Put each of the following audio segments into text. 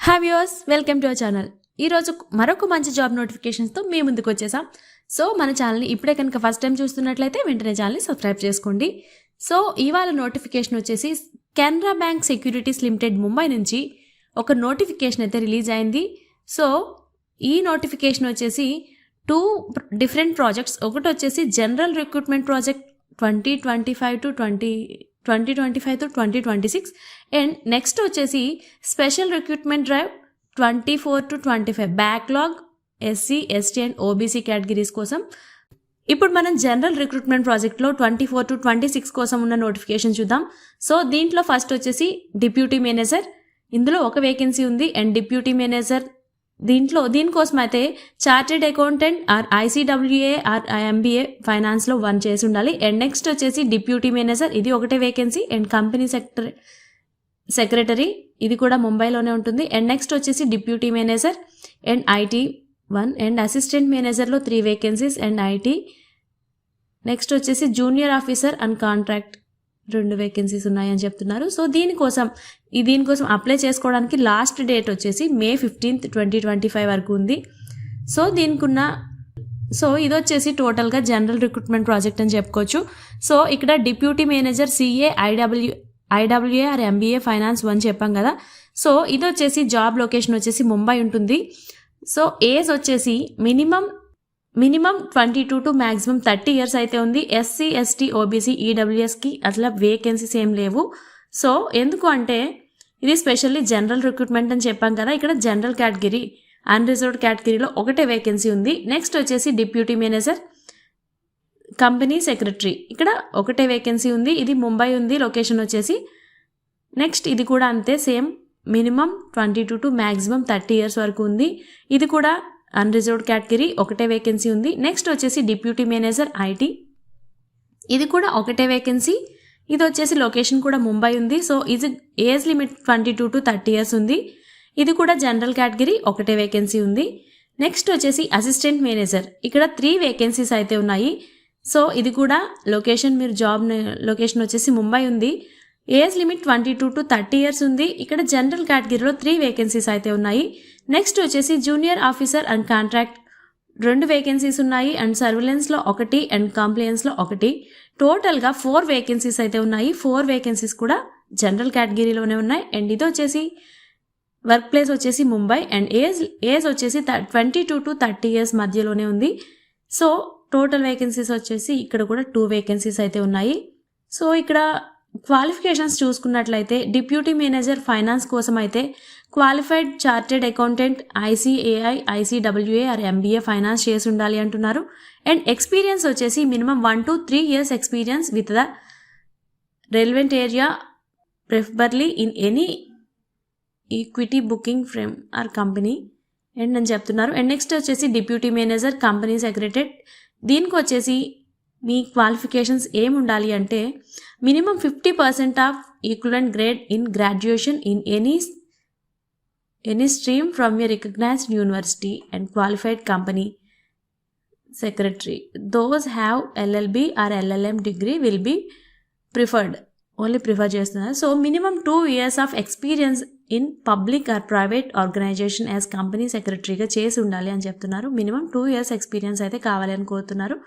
Hi viewers, welcome to our channel. ఈరోజు మరొక మంచి జాబ్ నోటిఫికేషన్స్తో మేము ముందుకు వచ్చేసాం. సో మన ఛానల్ని ఇప్పుడే కనుక ఫస్ట్ టైం చూస్తున్నట్లయితే వెంటనే ఛానల్ని సబ్స్క్రైబ్ చేసుకోండి. సో ఇవాళ నోటిఫికేషన్ వచ్చేసి Canara bank securities limited Mumbai నుంచి ఒక నోటిఫికేషన్ అయితే రిలీజ్ అయింది. సో ఈ నోటిఫికేషన్ వచ్చేసి 2 డిఫరెంట్ ప్రాజెక్ట్స్. ఒకటి వచ్చేసి general recruitment project 2025 to 2026 and next వచ్చేసి special recruitment drive 24 to 25 backlog SC, ST and OBC categories కోసం. ఇప్పుడు మనం జనరల్ రిక్రూట్మెంట్ ప్రాజెక్ట్లో 24 to 26 కోసం ఉన్న నోటిఫికేషన్ చూద్దాం. సో దీంట్లో ఫస్ట్ వచ్చేసి డిప్యూటీ మేనేజర్, ఇందులో ఒక వేకెన్సీ ఉంది. అండ్ డిప్యూటీ మేనేజర్ దీనికోసం అయితే chartered accountant or ICWA or MBA ఫైనాన్స్లో 1 చేసి ఉండాలి. అండ్ నెక్స్ట్ వచ్చేసి డిప్యూటీ మేనేజర్, ఇది ఒకటే వేకెన్సీ. అండ్ కంపెనీ సెక్రటరీ, ఇది కూడా ముంబైలోనే ఉంటుంది. అండ్ నెక్స్ట్ వచ్చేసి deputy manager and IT 1 and assistant మేనేజర్లో 3 వేకెన్సీస్ అండ్ IT. నెక్స్ట్ వచ్చేసి junior officer and contract 2 vacancies ఉన్నాయని చెప్తున్నారు. సో దీనికోసం అప్లై చేసుకోవడానికి లాస్ట్ డేట్ వచ్చేసి May 15th, 2025 వరకు ఉంది. సో ఇది వచ్చేసి టోటల్గా జనరల్ రిక్రూట్మెంట్ ప్రాజెక్ట్ అని చెప్పుకోవచ్చు. సో ఇక్కడ deputy manager CA, IWA or MBA finance 1 చెప్పాం కదా. సో ఇది వచ్చేసి జాబ్ లొకేషన్ వచ్చేసి ముంబై ఉంటుంది. సో ఏజ్ వచ్చేసి మినిమం 22 to మ్యాక్సిమం 30 ఇయర్స్ అయితే ఉంది. SC, ST, OBC, EWSకి అట్లా వేకెన్సీస్ ఏం లేవు. సో ఎందుకు అంటే ఇది స్పెషల్లీ జనరల్ రిక్రూట్మెంట్ అని చెప్పాం కదా. ఇక్కడ జనరల్ కేటగిరీ అన్రిజర్వ్డ్ కేటగిరీలో ఒకటే వేకెన్సీ ఉంది. నెక్స్ట్ వచ్చేసి డిప్యూటీ మేనేజర్, కంపెనీ సెక్రటరీ, ఇక్కడ ఒకటే వేకెన్సీ ఉంది. ఇది ముంబై ఉంది లొకేషన్ వచ్చేసి. నెక్స్ట్ ఇది కూడా అంతే, same minimum 22 to maximum 30 years వరకు ఉంది. ఇది కూడా అన్రిజర్వ్డ్ కేటగిరీ, ఒకటే వేకెన్సీ ఉంది. నెక్స్ట్ వచ్చేసి డిప్యూటీ మేనేజర్ IT, ఇది కూడా ఒకటే వేకెన్సీ. ఇది వచ్చేసి లొకేషన్ కూడా ముంబై ఉంది. సో ఇది ఏజ్ లిమిట్ 22 to 30 ఇయర్స్ ఉంది. ఇది కూడా జనరల్ కేటగిరీ, ఒకటే వేకెన్సీ ఉంది. నెక్స్ట్ వచ్చేసి అసిస్టెంట్ మేనేజర్, ఇక్కడ 3 వేకెన్సీస్ అయితే ఉన్నాయి. సో ఇది కూడా లొకేషన్ వచ్చేసి ముంబై ఉంది. ఏజ్ లిమిట్ 22 to 30 ఇయర్స్ ఉంది. ఇక్కడ జనరల్ కేటగిరీలో 3 వేకెన్సీస్ అయితే ఉన్నాయి. నెక్స్ట్ వచ్చేసి junior officer and contract 2 vacancies ఉన్నాయి. అండ్ సర్విలెన్స్లో 1 అండ్ కంప్లైన్స్లో 1. టోటల్గా 4 వేకెన్సీస్ అయితే ఉన్నాయి. 4 వేకెన్సీస్ కూడా జనరల్ కేటగిరీలోనే ఉన్నాయి. అండ్ ఇది వచ్చేసి వర్క్ ప్లేస్ వచ్చేసి ముంబై. అండ్ ఏజ్ వచ్చేసి 22 to 30 ఇయర్స్ మధ్యలోనే ఉంది. సో టోటల్ వేకెన్సీస్ వచ్చేసి ఇక్కడ కూడా 2 వేకెన్సీస్ అయితే ఉన్నాయి. సో ఇక్కడ క్వాలిఫికేషన్స్ చూసుకున్నట్లయితే డిప్యూటీ మేనేజర్ ఫైనాన్స్ కోసం అయితే qualified chartered accountant ICAI, ICWA or MBA finance చేసి ఉండాలి అంటున్నారు. అండ్ ఎక్స్పీరియన్స్ వచ్చేసి minimum 1 to 3 years experience with the relevant area, preferably in any equity booking frame or company and అని చెప్తున్నారు. And next వచ్చేసి deputy manager, company secretary, దీనికి వచ్చేసి మీ క్వాలిఫికేషన్స్ ఏమి ఉండాలి అంటే minimum 50% of equivalent grade in graduation in any stream from a recognized university and qualified company secretary. Those have LLB or LLM degree will be prefer చేస్తున్నారు. So minimum 2 years of experience in public or private organisation as company సెక్రటరీగా చేసి ఉండాలి అని చెప్తున్నారు. Minimum 2 years experience అయితే కావాలి అని కోరుతున్నారు.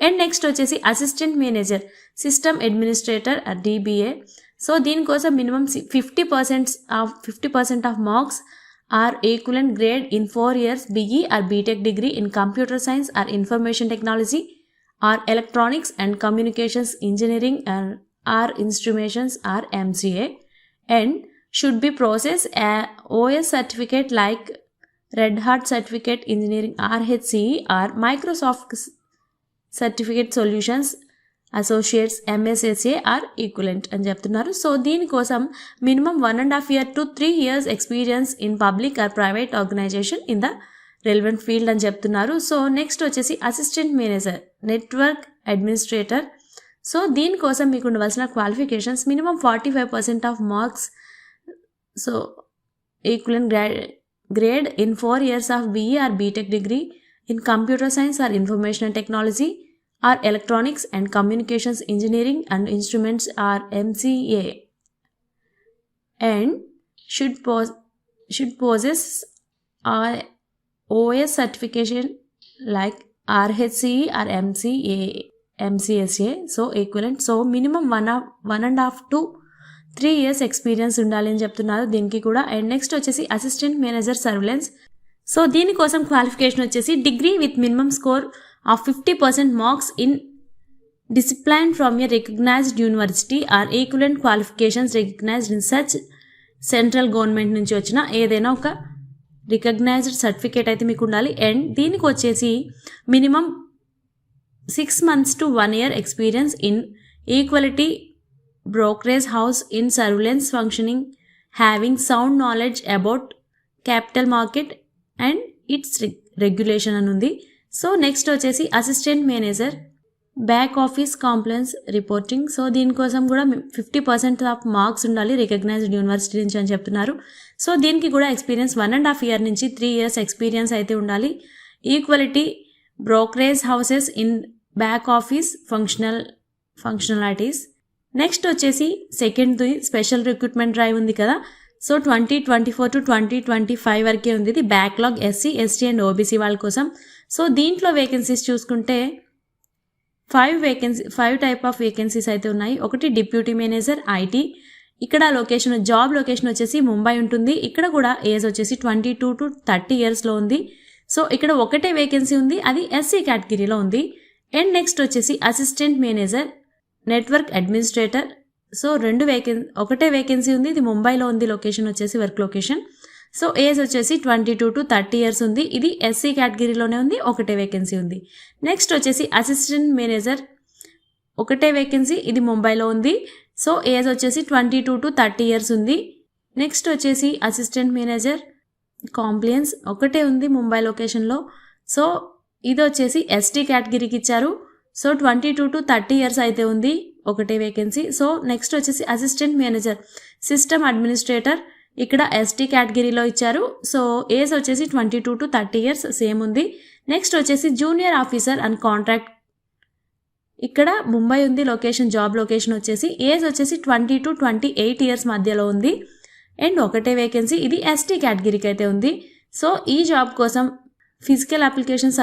అండ్ నెక్స్ట్ వచ్చేసి assistant manager, system administrator DBA. So దీనికోసం minimum 50% of marks or equivalent grade in 4 years BE or BTech degree in computer science or information technology or electronics and communications engineering or instrumentations or MCA. And should be process a OS certificate like Red Hat Certificate Engineering RHCE or Microsoft Certificate Solutions Associates MSSA or equivalent అని చెప్తున్నారు. So దీనికోసం minimum 1.5 year to 3 years experience in public or private organization in the relevant field అని చెప్తున్నారు. So next వచ్చేసి assistant manager, network administrator. So దీనికోసం మీకు ఉండవలసిన qualifications minimum 45% of marks, so equivalent grade in 4 years of BE or BTech degree in computer science or information technology or electronics and communications engineering and instruments or MCA. And should possess OS certification like RHCE or MCSA, so equivalent. So minimum 1.5 to 3 years experience ఉండాలి అని చెప్తున్నారు దీనికి కూడా. And next వచ్చేసి assistant manager surveillance. So దీనికోసం qualification వచ్చేసి degree with minimum score of 50% marks in discipline from a recognized university or equivalent qualifications recognized in such central government నుంచి వచ్చిన ఏదైనా ఒక రికగ్నైజ్డ్ సర్టిఫికేట్ అయితే మీకు ఉండాలి. అండ్ దీనికి వచ్చేసి minimum 6 months to 1 year experience in equality brokerage house in surveillance functioning having sound knowledge about capital market and it's regulation అని ఉంది. సో నెక్స్ట్ వచ్చేసి assistant manager back office compliance reporting. So దీనికోసం కూడా 50% of marks ఉండాలి recognised university నుంచి అని చెప్తున్నారు. So దీనికి కూడా ఎక్స్పీరియన్స్ 1.5 year నుంచి 3 years ఎక్స్పీరియన్స్ అయితే ఉండాలి. Equality brokerage houses in back office functionalities. Next వచ్చేసి సెకండ్ స్పెషల్ రిక్రూట్మెంట్ డ్రైవ్ ఉంది కదా. సో 2024 to 2025 వరకే ఉంది. ఇది backlog SC, ST and OBC వాళ్ళ కోసం. సో దీంట్లో వేకెన్సీస్ చూసుకుంటే 5 టైప్ ఆఫ్ వేకెన్సీస్ అయితే ఉన్నాయి. ఒకటి డిప్యూటీ మేనేజర్ IT. ఇక్కడ జాబ్ లొకేషన్ వచ్చేసి ముంబై ఉంటుంది. ఇక్కడ కూడా ఏజ్ వచ్చేసి 22 to 30 yearsలో ఉంది. సో ఇక్కడ ఒకటే వేకెన్సీ ఉంది, అది SC కేటగిరీలో ఉంది. అండ్ నెక్స్ట్ వచ్చేసి assistant manager network administrator. So ఒకటే వేకెన్సీ ఉంది, ఇది ముంబైలో ఉంది లొకేషన్ వచ్చేసి వర్క్ లొకేషన్. సో ఏజ్ వచ్చేసి 22 to 30 years ఉంది, ఇది SC కేటగిరీలోనే ఉంది, ఒకటే వేకెన్సీ ఉంది. నెక్స్ట్ వచ్చేసి అసిస్టెంట్ మేనేజర్ ఒకటే వేకెన్సీ, ఇది ముంబైలో ఉంది. సో ఏజ్ వచ్చేసి 22 to 30 years ఉంది. నెక్స్ట్ వచ్చేసి అసిస్టెంట్ మేనేజర్ కాంప్లైన్స్ ఒకటే ఉంది ముంబై లొకేషన్లో. సో ఇది వచ్చేసి ST కేటగిరీకి ఇచ్చారు. సో 22 to 30 years అయితే ఉంది, ఒకటే వేకెన్సీ. సో నెక్స్ట్ వచ్చేసి అసిస్టెంట్ మేనేజర్ సిస్టమ్ అడ్మినిస్ట్రేటర్, ఇక్కడ ST కేటగిరీలో ఇచ్చారు. సో ఏజ్ వచ్చేసి 22 to 30 years సేమ్ ఉంది. నెక్స్ట్ వచ్చేసి జూనియర్ ఆఫీసర్ అండ్ కాంట్రాక్ట్, ఇక్కడ ముంబై ఉంది జాబ్ లొకేషన్ వచ్చేసి. ఏజ్ వచ్చేసి 20 to 28 years మధ్యలో ఉంది. అండ్ ఒకటే వేకెన్సీ, ఇది ST కేటగిరీకి అయితే ఉంది. సో ఈ జాబ్ కోసం ఫిజికల్ అప్లికేషన్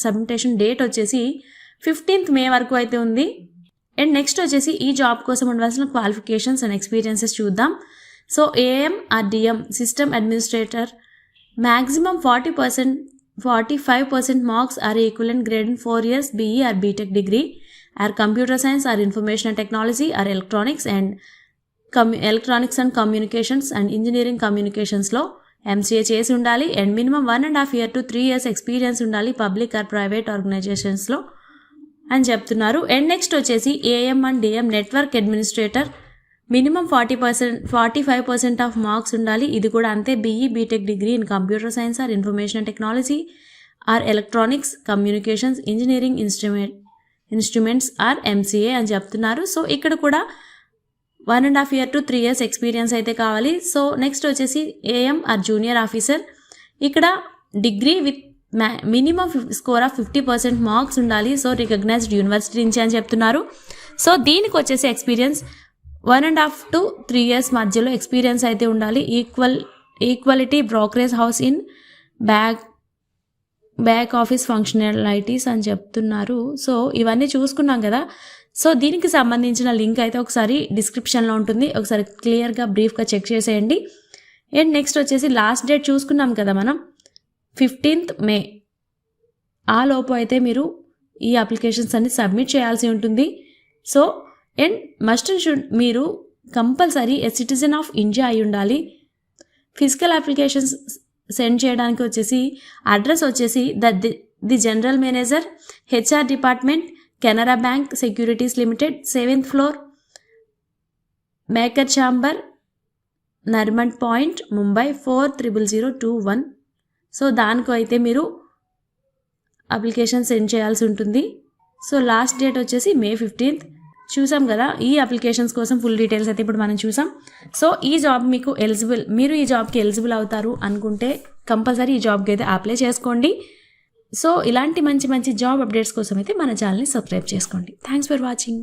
సబ్మిటేషన్ డేట్ వచ్చేసి 15th May వరకు అయితే ఉంది. అండ్ నెక్స్ట్ వచ్చేసి ఈ జాబ్ కోసం ఉండవలసిన క్వాలిఫికేషన్స్ అండ్ ఎక్స్పీరియన్సెస్ చూద్దాం. So AM or DM system administrator, maximum 45% marks or equivalent grade in 4 years BE or BTech degree or computer science or information and technology or electronics and communications and engineering కమ్యూనికేషన్స్లో MCA చేసి ఉండాలి. And minimum 1.5 year to 3 years experience ఉండాలి public or private ఆర్గనైజేషన్స్లో అని చెప్తున్నారు. And next వచ్చేసి AM and DM network administrator, minimum 45% of marks ఉండాలి, ఇది కూడా అంతే. BE BTech degree in computer science or information and technology or electronics communications engineering instruments or MCA అని చెప్తున్నారు. సో ఇక్కడ కూడా 1.5 year to 3 years ఎక్స్పీరియన్స్ అయితే కావాలి. సో నెక్స్ట్ వచ్చేసి AM ఆర్ జూనియర్ ఆఫీసర్, ఇక్కడ degree with minimum score of 50% marks ఉండాలి. So recognised university నుంచి అని చెప్తున్నారు. సో దీనికి వచ్చేసి ఎక్స్పీరియన్స్ 1.5 to 3 years మధ్యలో ఎక్స్పీరియన్స్ అయితే ఉండాలి. Equality brokerage house in back office functionalities అని చెప్తున్నారు. సో ఇవన్నీ చూసుకున్నాం కదా. సో దీనికి సంబంధించిన లింక్ అయితే ఒకసారి డిస్క్రిప్షన్లో ఉంటుంది, ఒకసారి క్లియర్గా బ్రీఫ్గా చెక్ చేసేయండి. అండ్ నెక్స్ట్ వచ్చేసి లాస్ట్ డేట్ చూసుకున్నాం కదా మనం 15th May, ఆ లోపు అయితే మీరు ఈ అప్లికేషన్స్ అన్ని సబ్మిట్ చేయాల్సి ఉంటుంది. So and must and should మీరు కంపల్సరీ సిటిజన్ ఆఫ్ ఇండియా అయి ఉండాలి. ఫిజికల్ అప్లికేషన్స్ సెండ్ చేయడానికి వచ్చేసి అడ్రస్ వచ్చేసి the general manager HR department, Canara bank securities limited, 7th floor, maker chamber, Nariman point, Mumbai 400021. So దానికి అయితే మీరు అప్లికేషన్ సెండ్ చేయాల్సి ఉంటుంది. సో లాస్ట్ డేట్ వచ్చేసి May 15th. చూసాం కదా, ఈ అప్లికేషన్స్ కోసం ఫుల్ డీటెయిల్స్ అయితే ఇప్పుడు మనం చూసాం. సో ఈ జాబ్ మీకు మీరు ఈ జాబ్కి ఎలిజిబుల్ అవుతారు అనుకుంటే కంపల్సరీ ఈ జాబ్కి అయితే అప్లై చేసుకోండి. సో ఇలాంటి మంచి మంచి జాబ్ అప్డేట్స్ కోసం అయితే మన ఛానల్ని సబ్స్క్రైబ్ చేసుకోండి. Thanks for watching.